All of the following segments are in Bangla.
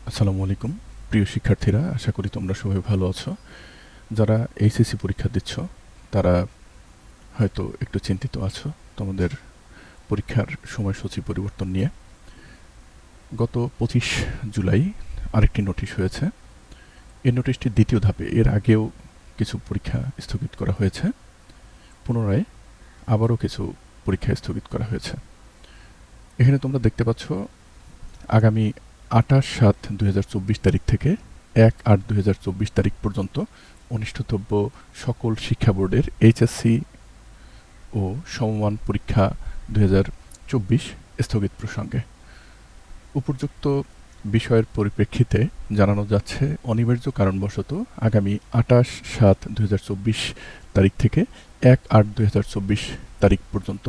আসসালামু আলাইকুম প্রিয় শিক্ষার্থীরা, আশা করি তোমরা সবাই ভালো আছো। যারা এইচএসসি পরীক্ষা দিচ্ছ তারা হয়তো একটু চিন্তিত আছো তোমাদের পরীক্ষার সময়সূচি পরিবর্তন নিয়ে। গত 25 জুলাই আরেকটি নোটিশ হয়েছে। এই নোটিশটি দ্বিতীয় ধাপে, এর আগেও কিছু পরীক্ষা স্থগিত করা হয়েছে, পুনরায় আবারও কিছু পরীক্ষা স্থগিত করা হয়েছে। এখানে তোমরা দেখতে পাচ্ছ আগামী 28/7/2024 তারিখ থেকে 1/8/2024 তারিখ পর্যন্ত অনুষ্ঠিতব্য সকল শিক্ষা বোর্ডের এইচএসসি ও সমমান পরীক্ষা 2024 স্থগিত প্রসঙ্গে উপযুক্ত বিষয়ের পরিপ্রেক্ষিতে জানানো যাচ্ছে অনিবার্য কারণবশত আগামী 28/7/2024 তারিখ থেকে 1/8/2024 তারিখ পর্যন্ত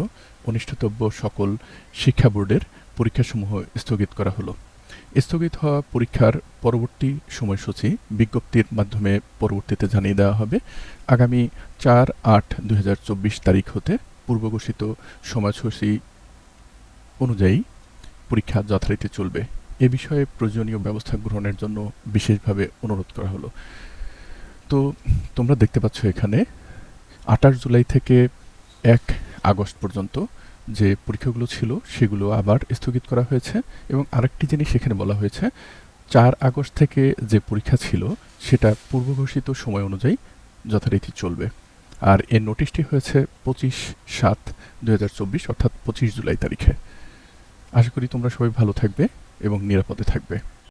অনুষ্ঠিতব্য সকল শিক্ষা বোর্ডের পরীক্ষাসমূহ স্থগিত করা হলো। স্থগিত হওয়া পরীক্ষার পরবর্তী সময়সূচি বিজ্ঞপ্তির মাধ্যমে পরবর্তীতে জানিয়ে দেওয়া হবে। আগামী 4/8/2024 তারিখ হতে পূর্বঘোষিত সময়সূচি অনুযায়ী পরীক্ষা যথারীতি চলবে। এ বিষয়ে প্রয়োজনীয় ব্যবস্থা গ্রহণের জন্য বিশেষভাবে অনুরোধ করা হলো। তো তোমরা দেখতে পাচ্ছ এখানে 28 জুলাই থেকে 1 আগস্ট পর্যন্ত যে পরীক্ষাগুলো ছিল সেগুলো আবার স্থগিত করা হয়েছে, এবং আরেকটি জিনিস এখানে বলা হয়েছে 4 আগস্ট থেকে যে পরীক্ষা ছিল সেটা পূর্বঘোষিত সময় অনুযায়ী যথারীতি চলবে। আর এর নোটিশটি হয়েছে 25/7/2024 অর্থাৎ 25 জুলাই তারিখে। আশা করি তোমরা সবাই ভালো থাকবে এবং নিরাপদে থাকবে।